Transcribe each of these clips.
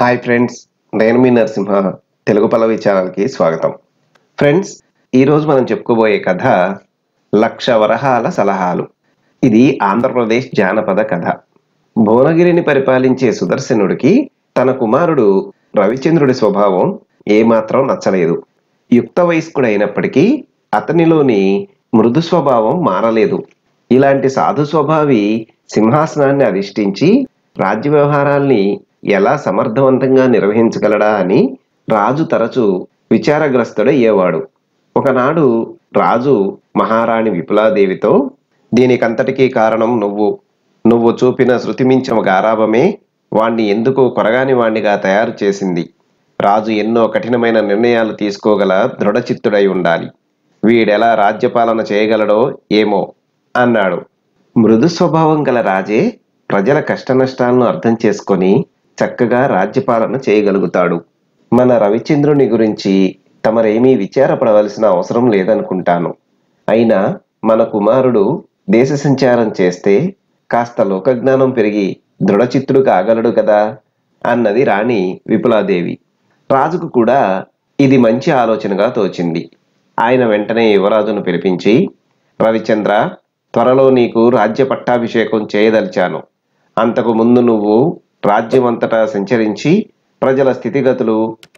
Hi friends, నేను మీ నరసింహ. తెలుగు పల్లవి ఛానల్కి స్వాగతం. ఫ్రెండ్స్, ఈరోజు మనం చెప్పుకోబోయే కథ 1,00,000 వరహాల సలహాలు. ఇది ఆంధ్రప్రదేశ్ జానపద కథ. భువనగిరిని పరిపాలించే సుదర్శనుడికి తన కుమారుడు రవిచంద్రుడి స్వభావం ఏమాత్రం నచ్చలేదు. యుక్త వయస్కుడైనప్పటికీ అతనిలోని మృదు స్వభావం మారలేదు. ఇలాంటి సాధు స్వభావి సింహాసనాన్ని అధిష్ఠించి రాజ్య వ్యవహారాల్ని ఎలా సమర్థవంతంగా నిర్వహించగలడా అని రాజు తరచూ విచారగ్రస్తుడయ్యేవాడు. ఒకనాడు రాజు మహారాణి విపులాదేవితో, దీనికంతటికీ కారణం నువ్వు చూపిన శృతిమించిన గారాభమే వాణ్ణి ఎందుకు కొరగాని వాణ్ణిగా తయారు చేసింది. రాజు ఎన్నో కఠినమైన నిర్ణయాలు తీసుకోగల దృఢచిత్తుడై ఉండాలి. వీడెలా రాజ్యపాలన చేయగలడో ఏమో అన్నాడు. మృదు స్వభావం గల రాజే ప్రజల కష్టనష్టాలను అర్థం చేసుకొని చక్కగా రాజ్యపాలన చేయగలుగుతాడు. మన రవిచంద్రుని గురించి తమరేమీ విచారపడవలసిన అవసరం లేదనుకుంటాను. అయినా మన కుమారుడు దేశ సంచారం చేస్తే కాస్త లోకజ్ఞానం పెరిగి దృఢచిత్తుడు కాగలడు కదా అన్నది రాణి విపులాదేవి. రాజుకు కూడా ఇది మంచి ఆలోచనగా తోచింది. ఆయన వెంటనే యువరాజును పిలిపించి, రవిచంద్ర, త్వరలో నీకు రాజ్య పట్టాభిషేకం చేయదలిచాను. అంతకు ముందు నువ్వు రాజ్యమంతటా సంచరించి ప్రజల స్థితిగతులు,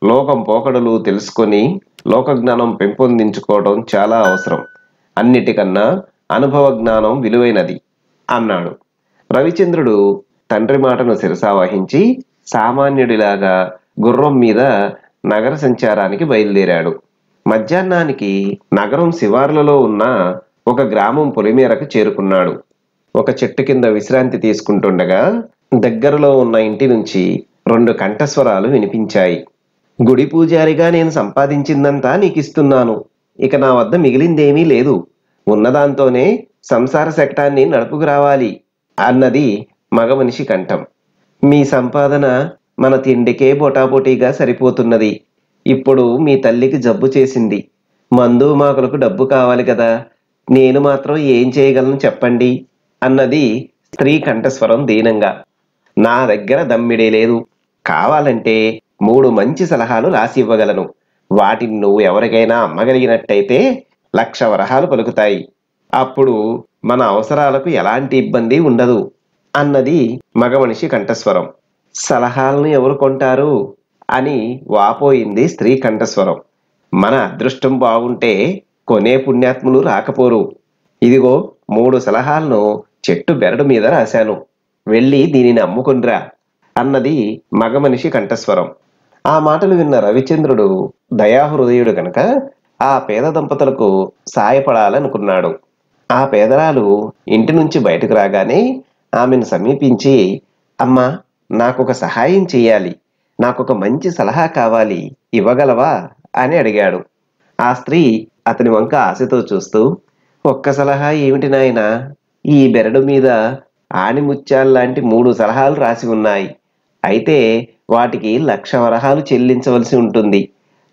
లోకం పోకడలు తెలుసుకొని లోకజ్ఞానం పెంపొందించుకోవడం చాలా అవసరం. అన్నిటికన్నా అనుభవ జ్ఞానం విలువైనది అన్నాడు. రవిచంద్రుడు తండ్రి మాటను శిరసావహించి సామాన్యుడిలాగా గుర్రం మీద నగర సంచారానికి బయలుదేరాడు. మధ్యాహ్నానికి నగరం శివార్లలో ఉన్న ఒక గ్రామం పొలిమేరకు చేరుకున్నాడు. ఒక చెట్టు కింద విశ్రాంతి తీసుకుంటుండగా దగ్గరలో ఉన్న ఇంటి నుంచి 2 కంఠస్వరాలు వినిపించాయి. గుడి పూజారిగా నేను సంపాదించిందంతా నీకిస్తున్నాను. ఇక నా వద్ద మిగిలిందేమీ లేదు. ఉన్నదాంతోనే సంసార శకటాన్ని నడుపుకు రావాలి అన్నది మగ మనిషి కంఠం. మీ సంపాదన మన తిండికే బొటాబొటీగా సరిపోతున్నది. ఇప్పుడు మీ తల్లికి జబ్బు చేసింది. మందు మాకులకు డబ్బు కావాలి కదా. నేను మాత్రం ఏం చేయగలను చెప్పండి అన్నది స్త్రీ కంఠస్వరం దీనంగా. నా దగ్గర దమ్మిడే లేదు. కావాలంటే 3 మంచి సలహాలు రాసి ఇవ్వగలను. వాటిని నువ్వు ఎవరికైనా అమ్మగలిగినట్టయితే 1,00,000 వరహాలు పలుకుతాయి. అప్పుడు మన అవసరాలకు ఎలాంటి ఇబ్బంది ఉండదు అన్నది మగ మనిషి కంఠస్వరం. సలహాలను ఎవరు కొంటారు అని వాపోయింది స్త్రీ కంఠస్వరం. మన అదృష్టం బాగుంటే కొనే పుణ్యాత్ములు రాకపోరు. ఇదిగో 3 సలహాలను చెట్టు బెరడు మీద రాశాను. వెళ్ళి దీనిని అమ్ముకునిరా అన్నది మగ మనిషి కంఠస్వరం. ఆ మాటలు విన్న రవిచంద్రుడు దయాహృదయుడు కనుక ఆ పేద దంపతులకు సాయపడాలనుకున్నాడు. ఆ పేదరాలు ఇంటి నుంచి బయటకు రాగానే ఆమెను సమీపించి, అమ్మా, నాకొక సహాయం చెయ్యాలి. నాకొక మంచి సలహా కావాలి, ఇవ్వగలవా అని అడిగాడు. ఆ స్త్రీ అతని వంక ఆశతో చూస్తూ, ఒక్క సలహా ఏమిటి నాయనా? ఈ బెరడు మీద ఆణిముత్యాల్లాంటి 3 సలహాలు రాసి ఉన్నాయి. అయితే వాటికి 1,00,000 వరహాలు చెల్లించవలసి ఉంటుంది.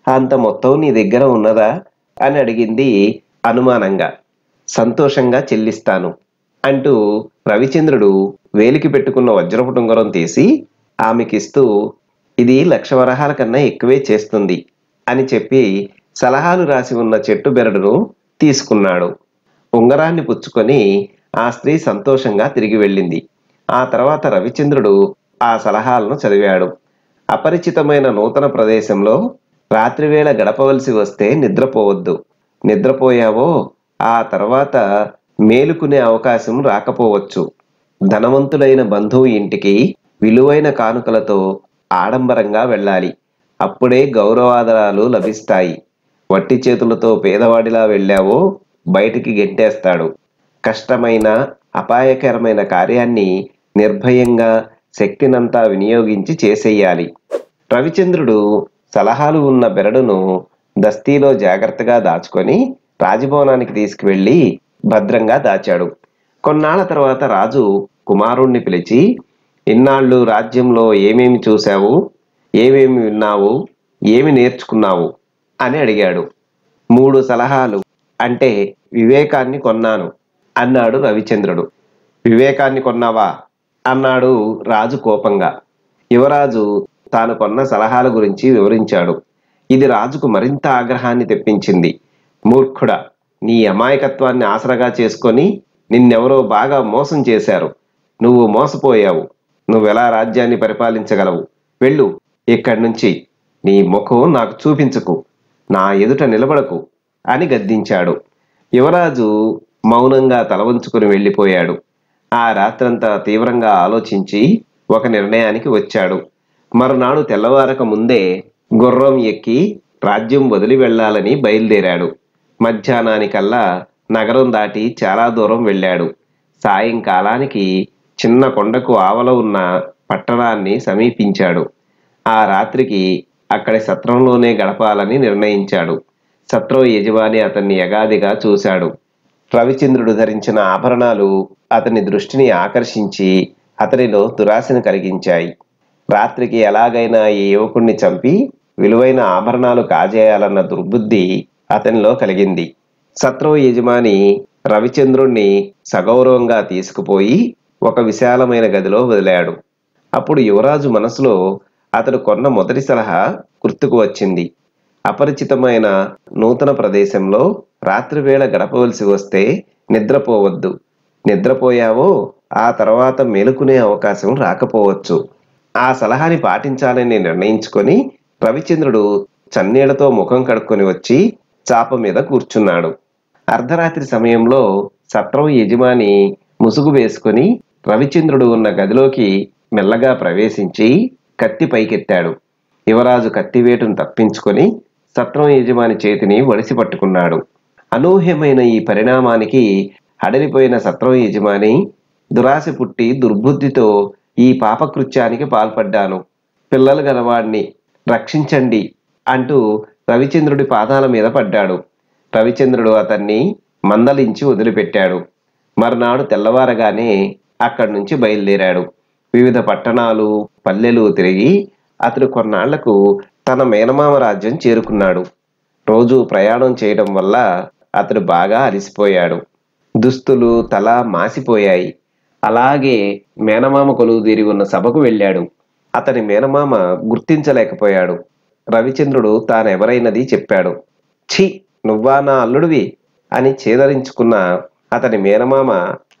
అంత మొత్తం నీ దగ్గర ఉన్నదా అని అడిగింది అనుమానంగా. సంతోషంగా చెల్లిస్తాను అంటూ రవిచంద్రుడు వేలికి పెట్టుకున్న వజ్రపు ఉంగరం తీసి ఆమెకిస్తూ, ఇది 1,00,000 వరహాల కన్నా ఎక్కువే చేస్తుంది అని చెప్పి సలహాలు రాసి ఉన్న చెట్టు బెరడును తీసుకున్నాడు. ఉంగరాన్ని పుచ్చుకొని ఆ స్త్రీ సంతోషంగా తిరిగి వెళ్ళింది. ఆ తర్వాత రవిచంద్రుడు ఆ సలహాలను చదివాడు. అపరిచితమైన నూతన ప్రదేశంలో రాత్రివేళ గడపవలసి వస్తే నిద్రపోవద్దు. నిద్రపోయావో ఆ తర్వాత మేలుకునే అవకాశం రాకపోవచ్చు. ధనవంతులైన బంధువు ఇంటికి విలువైన కానుకలతో ఆడంబరంగా వెళ్ళాలి. అప్పుడే గౌరవాదరాలు లభిస్తాయి. వట్టి చేతులతో పేదవాడిలా వెళ్ళావో బయటికి గెంటేస్తాడు. కష్టమైన అపాయకరమైన కార్యాన్ని నిర్భయంగా శక్తినంతా వినియోగించి చేసేయాలి. రవిచంద్రుడు సలహాలు ఉన్న బెరడును దస్తీలో జాగ్రత్తగా దాచుకొని రాజభవనానికి తీసుకువెళ్ళి భద్రంగా దాచాడు. కొన్నాళ్ల తర్వాత రాజు కుమారుణ్ణి పిలిచి, ఇన్నాళ్ళు రాజ్యంలో ఏమేమి చూశావు, ఏమేమి విన్నావు, ఏమి నేర్చుకున్నావు అని అడిగాడు. 3 సలహాలు అంటే వివేకాన్ని కొన్నాను అన్నాడు రవిచంద్రుడు. వివేకాన్ని కొన్నావా అన్నాడు రాజు కోపంగా. యువరాజు తాను కొన్న సలహాల గురించి వివరించాడు. ఇది రాజుకు మరింత ఆగ్రహాన్ని తెప్పించింది. మూర్ఖుడా, నీ అమాయకత్వాన్ని ఆసరాగా చేసుకొని నిన్నెవరో బాగా మోసం చేశారు. నువ్వు మోసపోయావు. నువ్వెలా రాజ్యాన్ని పరిపాలించగలవు? వెళ్ళు ఇక్కడి నుంచి. నీ ముఖం నాకు చూపించకు, నా ఎదుట నిలబడకు అని గద్దించాడు. యువరాజు మౌనంగా తలవంచుకుని వెళ్ళిపోయాడు. ఆ రాత్రంతా తీవ్రంగా ఆలోచించి ఒక నిర్ణయానికి వచ్చాడు. మరునాడు తెల్లవారక ముందే గుర్రం ఎక్కి రాజ్యం వదిలి వెళ్ళాలని బయలుదేరాడు. మధ్యాహ్నానికల్లా నగరం దాటి చాలా దూరం వెళ్ళాడు. సాయంకాలానికి చిన్న కొండకు ఆవల ఉన్న పట్టణాన్ని సమీపించాడు. ఆ రాత్రికి అక్కడి సత్రంలోనే గడపాలని నిర్ణయించాడు. సత్రం యజమాని అతన్ని యగాదిగా చూశాడు. రవిచంద్రుడు ధరించిన ఆభరణాలు అతని దృష్టిని ఆకర్షించి అతనిలో దురాశను కలిగించాయి. రాత్రికి ఎలాగైనా ఈ యువకుణ్ణి చంపి విలువైన ఆభరణాలు కాజేయాలన్న దుర్బుద్ధి అతనిలో కలిగింది. సత్రం యజమాని రవిచంద్రుణ్ణి సగౌరవంగా తీసుకుపోయి ఒక విశాలమైన గదిలో వదిలాడు. అప్పుడు యువరాజు మనసులో అతడు కొన్న మొదటి సలహా గుర్తుకు వచ్చింది. అపరిచితమైన నూతన ప్రదేశంలో రాత్రివేళ గడపవలసి వస్తే నిద్రపోవద్దు. నిద్రపోయావో ఆ తర్వాత మేలుకునే అవకాశం రాకపోవచ్చు. ఆ సలహాని పాటించాలని నిర్ణయించుకొని రవిచంద్రుడు చన్నీళ్లతో ముఖం కడుక్కొని వచ్చి చాప మీద కూర్చున్నాడు. అర్ధరాత్రి సమయంలో సత్రం యజమాని ముసుగు వేసుకుని రవిచంద్రుడు ఉన్న గదిలోకి మెల్లగా ప్రవేశించి కత్తి పైకెత్తాడు. యువరాజు కత్తివేటును తప్పించుకొని సత్రం యజమాని చేతిని వడిసి పట్టుకున్నాడు. అనూహ్యమైన ఈ పరిణామానికి హడలిపోయిన సత్రం యజమాని, దురాశ పుట్టి దుర్బుద్ధితో ఈ పాపకృత్యానికి పాల్పడ్డాను, పిల్లలు గలవాణ్ణి, రక్షించండి అంటూ రవిచంద్రుడి పాదాల మీద పడ్డాడు. రవిచంద్రుడు అతన్ని మందలించి వదిలిపెట్టాడు. మర్నాడు తెల్లవారగానే అక్కడి నుంచి బయలుదేరాడు. వివిధ పట్టణాలు, పల్లెలు తిరిగి అతడు కొన్నాళ్లకు తన మేనమామ రాజ్యం చేరుకున్నాడు. రోజు ప్రయాణం చేయడం వల్ల అతడు బాగా అలసిపోయాడు. దుస్తులు తల మాసిపోయాయి. అలాగే మేనమామ కొలువుదీరి ఉన్న సభకు వెళ్ళాడు. అతని మేనమామ గుర్తించలేకపోయాడు. రవిచంద్రుడు తానెవరైనది చెప్పాడు. ఛీ, నువ్వా నా అల్లుడివి అని చేదరించుకున్న అతని మేనమామ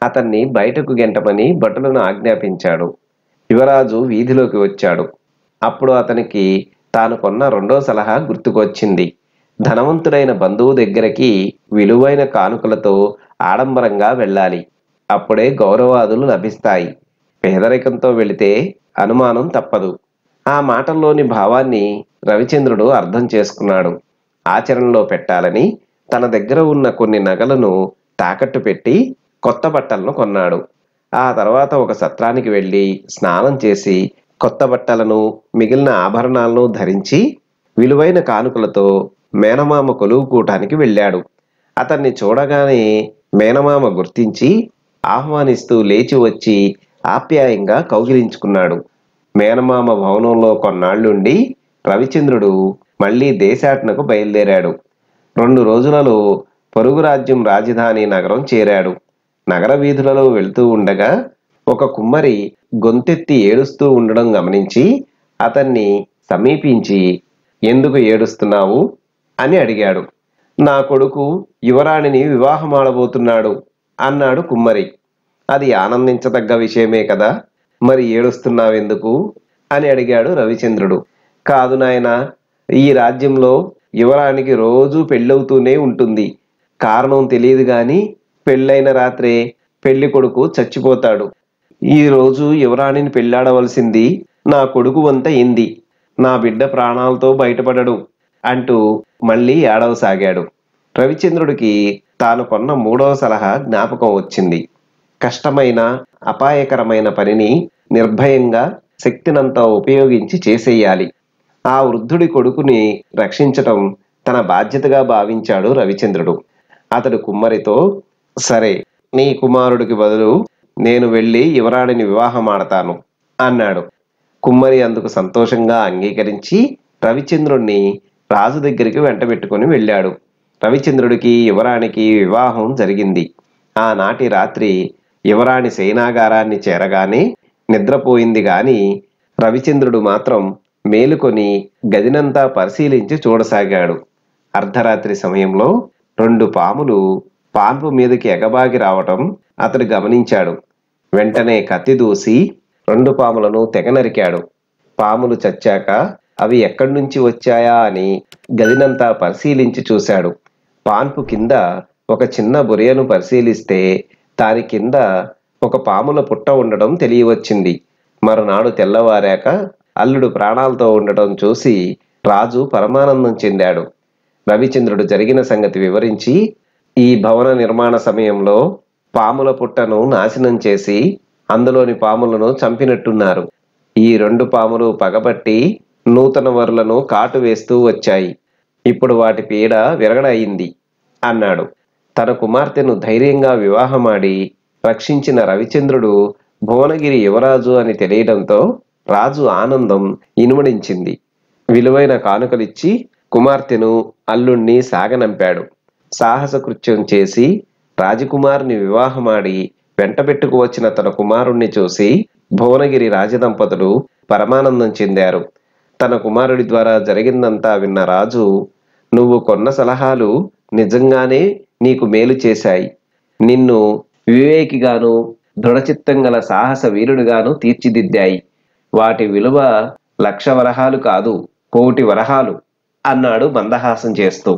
అతన్ని బయటకు గెంటమని భటులను ఆజ్ఞాపించాడు. యువరాజు వీధిలోకి వచ్చాడు. అప్పుడు అతనికి తాను కొన్న రెండో సలహా గుర్తుకొచ్చింది. ధనవంతుడైన బంధువు దగ్గరికి విలువైన కానుకలతో ఆడంబరంగా వెళ్ళాలి. అప్పుడే గౌరవాదులు లభిస్తాయి. పేదరికంతో వెళితే అనుమానం తప్పదు. ఆ మాటల్లోని భావాన్ని రవిచంద్రుడు అర్థం చేసుకున్నాడు. ఆచరణలో పెట్టాలని తన దగ్గర ఉన్న కొన్ని నగలను తాకట్టు పెట్టి కొత్త బట్టలను కొన్నాడు. ఆ తర్వాత ఒక సత్రానికి వెళ్ళి స్నానం చేసి కొత్త బట్టలను, మిగిలిన ఆభరణాలను ధరించి విలువైన కానుకలతో మేనమామ కొలువు కూటానికి వెళ్ళాడు. అతన్ని చూడగానే మేనమామ గుర్తించి ఆహ్వానిస్తూ లేచి వచ్చి ఆప్యాయంగా కౌగిలించుకున్నాడు. మేనమామ భవనంలో కొన్నాళ్లుండి రవిచంద్రుడు మళ్లీ దేశాటనకు బయలుదేరాడు. 2 రోజులలో పొరుగు రాజ్యం రాజధాని నగరం చేరాడు. నగర వీధులలో వెళ్తూ ఉండగా ఒక కుమ్మరి గొంతెత్తి ఏడుస్తూ ఉండడం గమనించి అతన్ని సమీపించి, ఎందుకు ఏడుస్తున్నావు అని అడిగాడు. నా కొడుకు యువరాణిని వివాహమాడబోతున్నాడు అన్నాడు కుమ్మరి. అది ఆనందించదగ్గ విషయమే కదా, మరి ఏడుస్తున్నావెందుకు అని అడిగాడు రవిచంద్రుడు. కాదు నాయనా, ఈ రాజ్యంలో యువరానికి రోజూ పెళ్ళవుతూనే ఉంటుంది. కారణం తెలియదు గాని పెళ్ళైన రాత్రే పెళ్లి కొడుకు చచ్చిపోతాడు. ఈ రోజు యువరాణిని పెళ్ళాడవలసింది నా కొడుకు వంత ఇంది. నా బిడ్డ ప్రాణాలతో బయటపడడు అంటూ మళ్ళీ ఏడవసాగాడు. రవిచంద్రుడికి తాను కొన్న 3వ సలహా జ్ఞాపకం వచ్చింది. కష్టమైన, అపాయకరమైన పనిని నిర్భయంగా శక్తినంతా ఉపయోగించి చేసేయాలి. ఆ వృద్ధుడి కొడుకుని రక్షించటం తన బాధ్యతగా భావించాడు రవిచంద్రుడు. అతడు కుమ్మరితో, సరే, నీ కుమారుడికి బదులు నేను వెళ్ళి యువరాణిని వివాహమాడతాను అన్నాడు. కుమ్మరి అందుకు సంతోషంగా అంగీకరించి రవిచంద్రుణ్ణి రాజు దగ్గరికి వెంటబెట్టుకుని వెళ్ళాడు. రవిచంద్రుడికి యువరాణికి వివాహం జరిగింది. ఆనాటి రాత్రి యువరాణి శయనాగారాన్ని చేరగానే నిద్రపోయింది గాని రవిచంద్రుడు మాత్రం మేలుకొని గదినంతా పరిశీలించి చూడసాగాడు. అర్ధరాత్రి సమయంలో 2 పాములు పాన్పు మీదకి ఎగబాకి రావటం అతడు గమనించాడు. వెంటనే కత్తి దూసి 2 పాములను తెగ నరికాడు. పాములు చచ్చాక అవి ఎక్కడి నుంచి వచ్చాయా అని గదినంతా పరిశీలించి చూశాడు. పాన్పు కింద ఒక చిన్న బొరియను పరిశీలిస్తే దాని కింద ఒక పాముల పుట్ట ఉండడం తెలియవచ్చింది. మరునాడు తెల్లవారాక అల్లుడు ప్రాణాలతో ఉండటం చూసి రాజు పరమానందం చెందాడు. రవిచంద్రుడు జరిగిన సంగతి వివరించి, ఈ భవన నిర్మాణ సమయంలో పాముల పుట్టను నాశనం చేసి అందులోని పాములను చంపినట్టున్నారు. ఈ 2 పాములు పగబట్టి నూతన వరులను కాటు వేస్తూ వచ్చాయి. ఇప్పుడు వాటి పీడ విరగడయింది అన్నాడు. తన కుమార్తెను ధైర్యంగా వివాహమాడి రక్షించిన రవిచంద్రుడు భువనగిరి యువరాజు అని తెలియడంతో రాజు ఆనందం ఇనుమడించింది. విలువైన కానుకలిచ్చి కుమార్తెను అల్లుణ్ణి సాగనంపాడు. సాహస కృత్యం చేసి రాజకుమారుని వివాహమాడి వెంటబెట్టుకు వచ్చిన తన కుమారుణ్ణి చూసి భువనగిరి రాజదంపతులు పరమానందం చెందారు. తన కుమారుడి ద్వారా జరిగిందంతా విన్న రాజు, నువ్వు కొన్న సలహాలు నిజంగానే నీకు మేలు చేశాయి. నిన్ను వివేకిగాను దృఢచిత్తం గల సాహస వీరుడిగాను తీర్చిదిద్దాయి. వాటి విలువ 1,00,000 వరహాలు కాదు, 1,00,00,000 వరహాలు అన్నాడు మందహాసం చేస్తూ.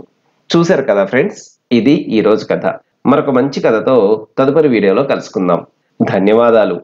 చూశారు కదా ఫ్రెండ్స్, ఇది ఈరోజు కథ. మరొక మంచి కథతో తదుపరి వీడియోలో కలుసుకుందాం. ధన్యవాదాలు.